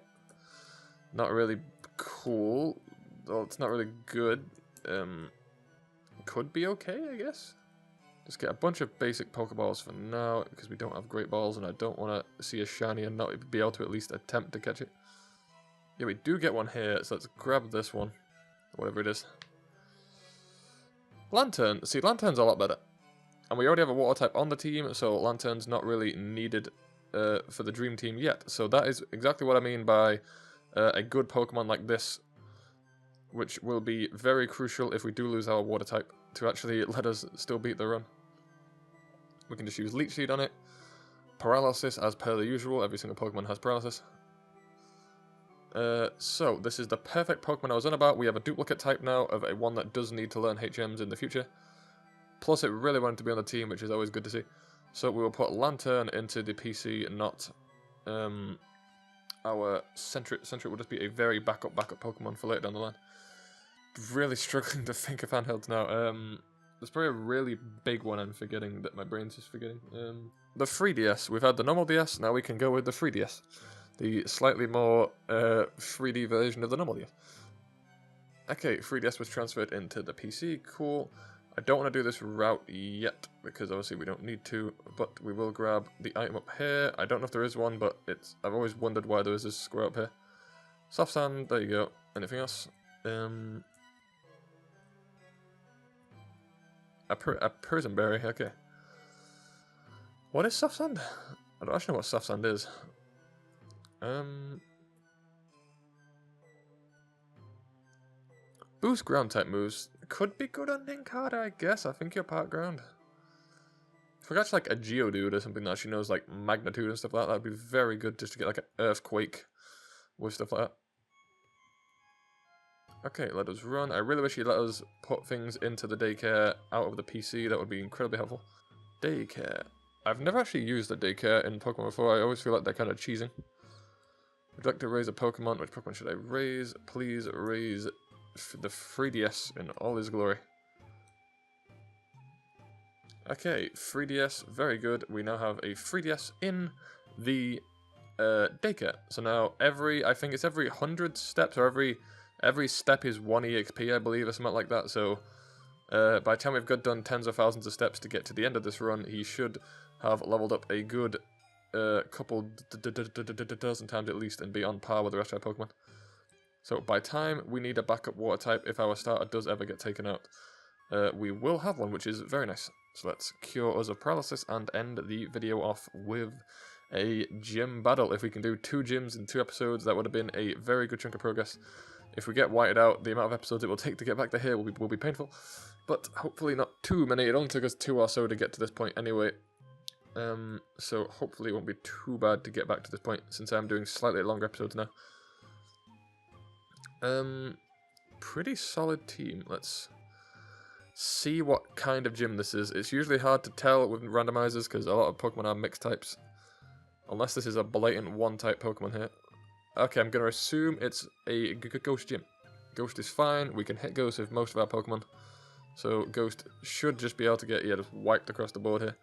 Not really cool. Well, it's not really good. Could be okay, I guess. Just get a bunch of basic Pokeballs for now, because we don't have Great Balls, and I don't want to see a shiny and not be able to at least attempt to catch it. Yeah, we do get one here, so let's grab this one. Whatever it is. Lantern. See, Lantern's a lot better. And we already have a Water type on the team, so Lantern's not really needed for the Dream Team yet. So that is exactly what I mean by a good Pokemon like this, which will be very crucial if we do lose our Water type, to actually let us still beat the run. We can just use Leech Seed on it. paralysis as per the usual. Every single Pokemon has paralysis. So this is the perfect Pokemon I was on about. We have a duplicate type now of a one that does need to learn HMs in the future. Plus it really wanted to be on the team, which is always good to see. So we will put Lantern into the PC, not our Sentret. Sentret will just be a very backup Pokemon for later down the line. Really struggling to think of handhelds now. There's probably a really big one I'm forgetting that my brain's just forgetting. The 3DS. We've had the normal DS, now we can go with the 3DS. The slightly more 3D version of the normal DS. Okay, 3DS was transferred into the PC, cool. I don't want to do this route yet, because obviously we don't need to, but we will grab the item up here. I don't know if there is one, but I've always wondered why there is this square up here. Soft sand, there you go. Anything else? A prison berry, okay. What is soft sand? I don't actually know what soft sand is. Boost ground type moves. Could be good on Ninkada, I guess. I think you're part ground. If we got like a Geodude or something that actually knows like magnitude and stuff like that, that'd be very good just to get like an earthquake with stuff like that. Okay, let us run. I really wish you'd let us put things into the daycare out of the PC. That would be incredibly helpful. Daycare. I've never actually used the daycare in Pokemon before. I always feel like they're kind of cheesing. Would you like to raise a Pokemon? Which Pokemon should I raise? Please raise the 3DS in all his glory. Okay, 3DS, very good. We now have a 3DS in the daycare. So now I think it's every 100 steps, or every step is 1 EXP, I believe, or something like that. So by the time we've done tens of thousands of steps to get to the end of this run, he should have leveled up a good couple dozen times at least and be on par with the rest of our Pokemon. So by time we need a backup water type if our starter does ever get taken out. We will have one, which is very nice. So let's cure us of paralysis and end the video off with a gym battle. If we can do 2 gyms in 2 episodes, that would have been a very good chunk of progress. If we get whited out, the amount of episodes it will take to get back to here will be painful. But hopefully not too many. It only took us 2 or so to get to this point anyway. So hopefully it won't be too bad to get back to this point, since I'm doing slightly longer episodes now. Pretty solid team. Let's see what kind of gym this is. It's usually hard to tell with randomizers because a lot of Pokemon are mixed types. Unless this is a blatant 1-type Pokemon here. Okay, I'm going to assume it's a Ghost gym. Ghost is fine. We can hit Ghost with most of our Pokemon. So Ghost should just be able to get, just wiped across the board here.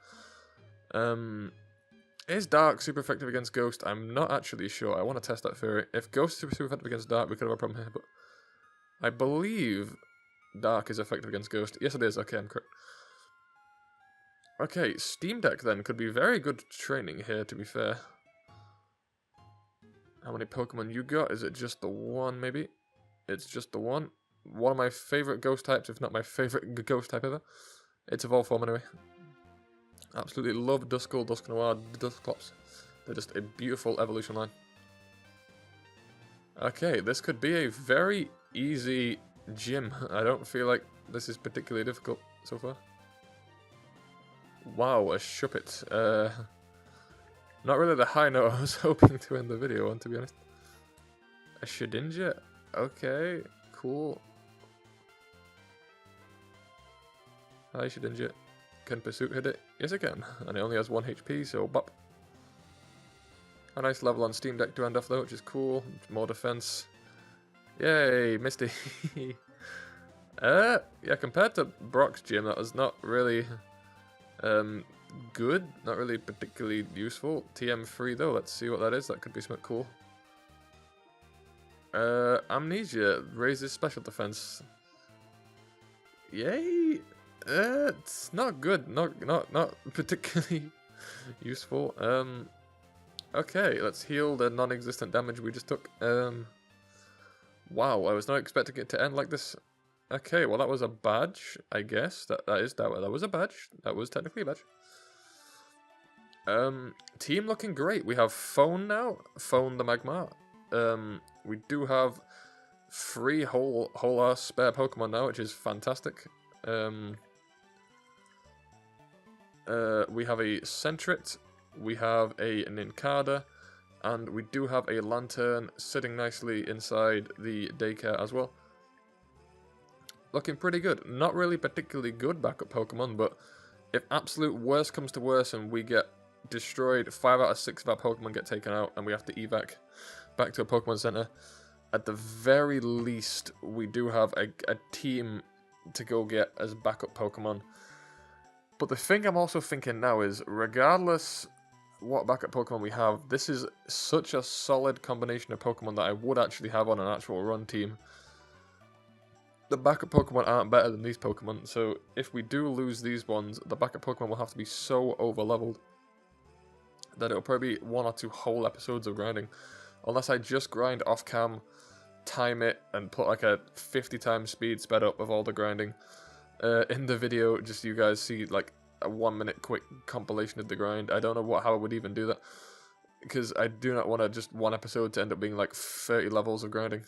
Is Dark super effective against Ghost? I'm not actually sure. I want to test that theory. If Ghost is super effective against Dark, we could have a problem here, but I believe Dark is effective against Ghost. Yes, it is. Okay, I'm correct. Okay, Steam Deck then could be very good training here, to be fair. How many Pokemon you got? Is it just the one, maybe? It's just the one. One of my favorite Ghost types, if not my favorite Ghost type ever. It's Evolved form anyway. Absolutely love Duskull, Dusknoir, Dusclops. They're just a beautiful evolution line. Okay, this could be a very easy gym. I don't feel like this is particularly difficult so far. Wow, a Shuppet. Not really the high note I was hoping to end the video on, to be honest. A Shedinja? Okay, cool. Hi, Shedinja. Can Pursuit hit it? Yes, it can. And it only has 1 HP, so bop. A nice level on Steam Deck to end off, though, which is cool. More defense. Yay, Misty. Yeah, compared to Brock's gym, that was not really good. Not really particularly useful. TM3, though. Let's see what that is. That could be something cool. Amnesia raises special defense. Yay! It's not good. Not particularly useful. Okay, let's heal the non-existent damage we just took. Wow, I was not expecting it to end like this. Okay, well that was a badge, I guess. That was a badge. That was technically a badge. Team looking great. We have Phone now. Phone the Magmar. We do have 3 whole spare Pokemon now, which is fantastic. We have a Sentret, we have a Nincada, and we do have a Lantern sitting nicely inside the daycare as well. Looking pretty good. Not really particularly good backup Pokemon, but if absolute worst comes to worst and we get destroyed, 5 out of 6 of our Pokemon get taken out and we have to evac back to a Pokemon Center, at the very least we do have a team to go get as backup Pokemon. But the thing I'm also thinking now is, regardless what backup Pokemon we have, this is such a solid combination of Pokemon that I would actually have on an actual run team. The backup Pokemon aren't better than these Pokemon, so if we do lose these ones, the backup Pokemon will have to be so over-leveled that it'll probably be 1 or 2 whole episodes of grinding. Unless I just grind off-cam, time it, and put like a 50 times speed sped up of all the grinding in the video, just so you guys see like a 1 minute quick compilation of the grind. I don't know how I would even do that, because I do not want to just 1 episode to end up being like 30 levels of grinding.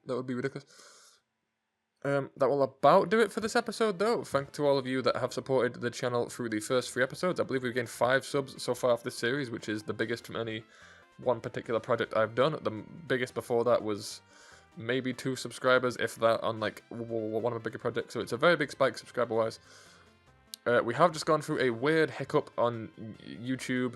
That would be ridiculous. That will about do it for this episode, though. Thank to all of you that have supported the channel through the first 3 episodes. I believe we've gained 5 subs so far of this series, which is the biggest from any one particular project I've done. The biggest before that was maybe 2 subscribers, if that, on like one of the bigger projects. So it's a very big spike subscriber-wise. We have just gone through a weird hiccup on YouTube,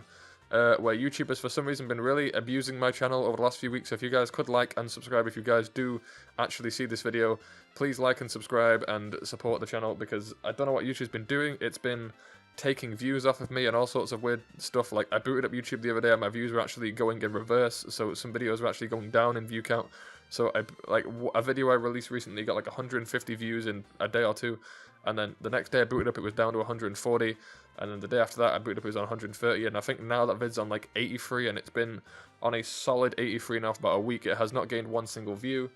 where YouTube has for some reason been really abusing my channel over the last few weeks. So if you guys could like and subscribe, if you guys do actually see this video, please like and subscribe and support the channel, because I don't know what YouTube's been doing. It's been taking views off of me and all sorts of weird stuff. Like, I booted up YouTube the other day and my views were actually going in reverse, so some videos were actually going down in view count. So a video I released recently got like 150 views in a day or 2, and then the next day I booted up, it was down to 140, and then the day after that I booted up, it was on 130, and I think now that vid's on like 83, and it's been on a solid 83 now for about a week. It has not gained 1 single view.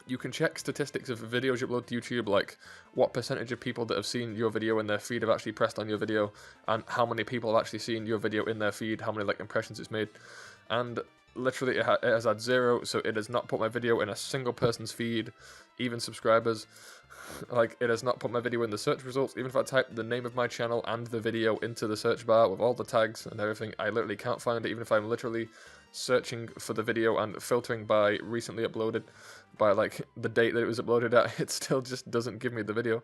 You can check statistics of videos you upload to YouTube, like what percentage of people that have seen your video in their feed have actually pressed on your video, and how many people have actually seen your video in their feed, how many like impressions it's made. And literally it has had 0, so it has not put my video in a single person's feed, even subscribers. Like, it has not put my video in the search results. Even if I type the name of my channel and the video into the search bar with all the tags and everything, I literally can't find it. Even if I'm literally searching for the video and filtering by recently uploaded, by like the date that it was uploaded at, it still just doesn't give me the video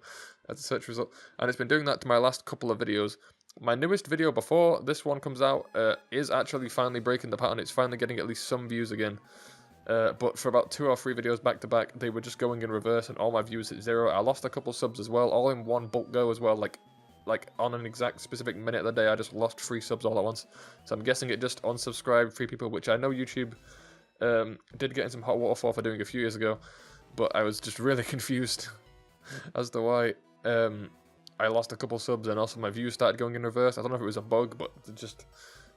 as a search result. And it's been doing that to my last couple of videos. My newest video before this one comes out is actually finally breaking the pattern. It's finally getting at least some views again. But for about 2 or 3 videos back to back, they were just going in reverse and all my views hit 0. I lost a couple subs as well, all in one bulk go as well. Like on an exact specific minute of the day, I just lost 3 subs all at once. So I'm guessing it just unsubscribed 3 people, which I know YouTube did get in some hot water for doing a few years ago, but I was just really confused as to why I lost a couple subs and also my views started going in reverse. I don't know if it was a bug, but it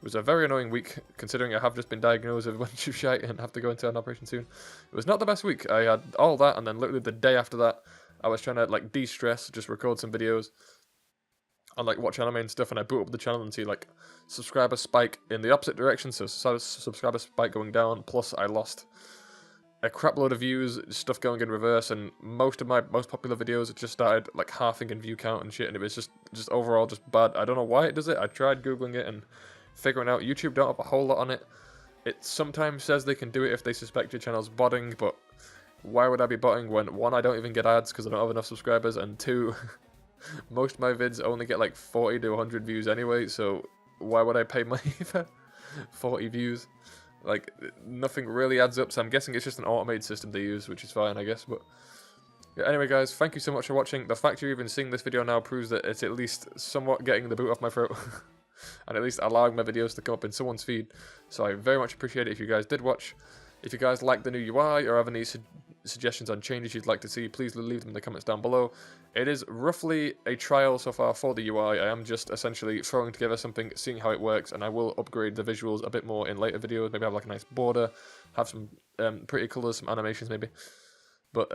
was a very annoying week, considering I have just been diagnosed with a bunch of shite and have to go into an operation soon. It was not the best week. I had all that, and then literally the day after that, I was trying to like de-stress, just record some videos and like watch anime and stuff, and I boot up the channel and see like subscriber spike in the opposite direction, so subscriber spike going down, plus I lost a crap load of views, stuff going in reverse, and most of my most popular videos just started like halving in view count and shit, and it was just overall just bad. I don't know why it does it. I tried googling it and figuring out. YouTube don't have a whole lot on it. It sometimes says they can do it if they suspect your channel's botting, but why would I be botting when 1, I don't even get ads because I don't have enough subscribers, and 2, most of my vids only get like 40 to 100 views anyway, so why would I pay money for 40 views? Like, nothing really adds up, so I'm guessing it's just an automated system they use, which is fine, I guess. But yeah, anyway, guys, thank you so much for watching. The fact you're even seeing this video now proves that it's at least somewhat getting the boot off my throat, and at least allowing my videos to come up in someone's feed. So I very much appreciate it if you guys did watch. If you guys like the new UI or have any suggestions on changes you'd like to see, please leave them in the comments down below. It is roughly a trial so far for the UI. I am just essentially throwing together something, seeing how it works, and I will upgrade the visuals a bit more in later videos. Maybe have like a nice border, have some pretty colours, some animations maybe. But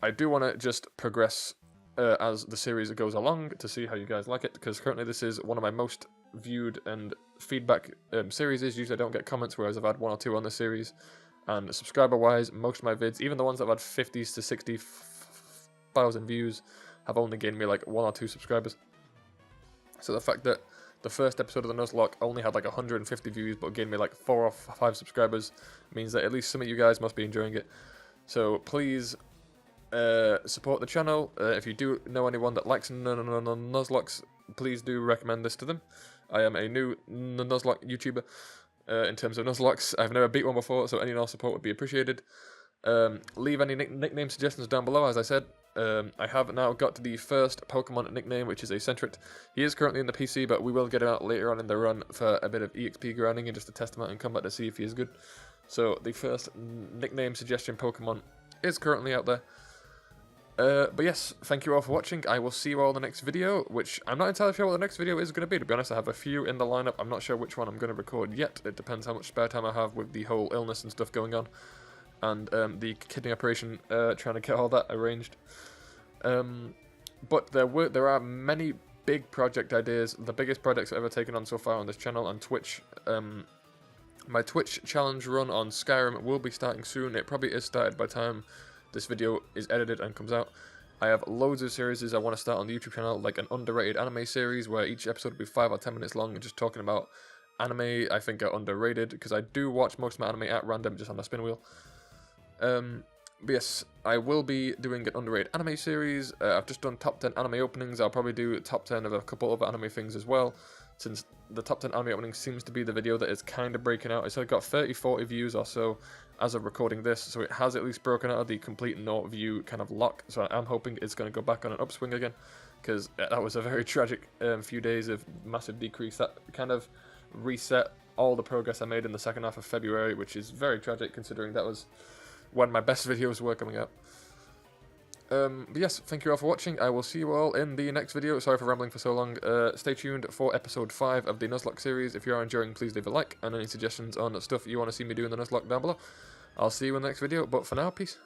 I do want to just progress as the series goes along to see how you guys like it, because currently this is one of my most viewed and feedback series. Usually I don't get comments, whereas I've had 1 or 2 on this series. And subscriber-wise, most of my vids, even the ones that have had 50s to 60,000 views, have only gained me like 1 or 2 subscribers. So the fact that the first episode of the Nuzlocke only had like 150 views, but gave me like 4 or 5 subscribers. It means that at least some of you guys must be enjoying it. So please support the channel. If you do know anyone that likes Nuzlocks, please do recommend this to them. I am a new Nuzlocke YouTuber in terms of Nuzlocks. I've never beat one before, so any and all support would be appreciated. Leave any nickname suggestions down below, as I said. I have now got to the first Pokemon nickname, which is a Centret. He is currently in the PC, but we will get him out later on in the run for a bit of EXP grinding and just to test him out in combat to see if he is good. So the first nickname suggestion Pokemon is currently out there. But yes, thank you all for watching. I will see you all in the next video, which I'm not entirely sure what the next video is going to be. To be honest, I have a few in the lineup. I'm not sure which one I'm going to record yet. It depends how much spare time I have with the whole illness and stuff going on. And the kidney operation, trying to get all that arranged. But there are many big project ideas. The biggest projects I've ever taken on so far on this channel and Twitch. My Twitch challenge run on Skyrim will be starting soon. It probably is started by the time this video is edited and comes out. I have loads of series I want to start on the YouTube channel, like an underrated anime series where each episode will be 5 or 10 minutes long and just talking about anime I think are underrated, because I do watch most of my anime at random, just on the spin wheel. But yes, I will be doing an underrated anime series. I've just done top 10 anime openings. I'll probably do top 10 of a couple other anime things as well, since the top 10 anime openings seems to be the video that is kind of breaking out. It's got 30-40 views or so as of recording this, so it has at least broken out of the complete no view kind of lock. So I'm hoping it's going to go back on an upswing again, because that was a very tragic few days of massive decrease. That kind of reset all the progress I made in the second half of February, which is very tragic considering that was when my best videos were coming out. But yes, thank you all for watching. I will see you all in the next video. Sorry for rambling for so long. Stay tuned for episode 5 of the Nuzlocke series. If you are enjoying, please leave a like, and any suggestions on stuff you want to see me do in the Nuzlocke down below. I'll see you in the next video, but for now, peace.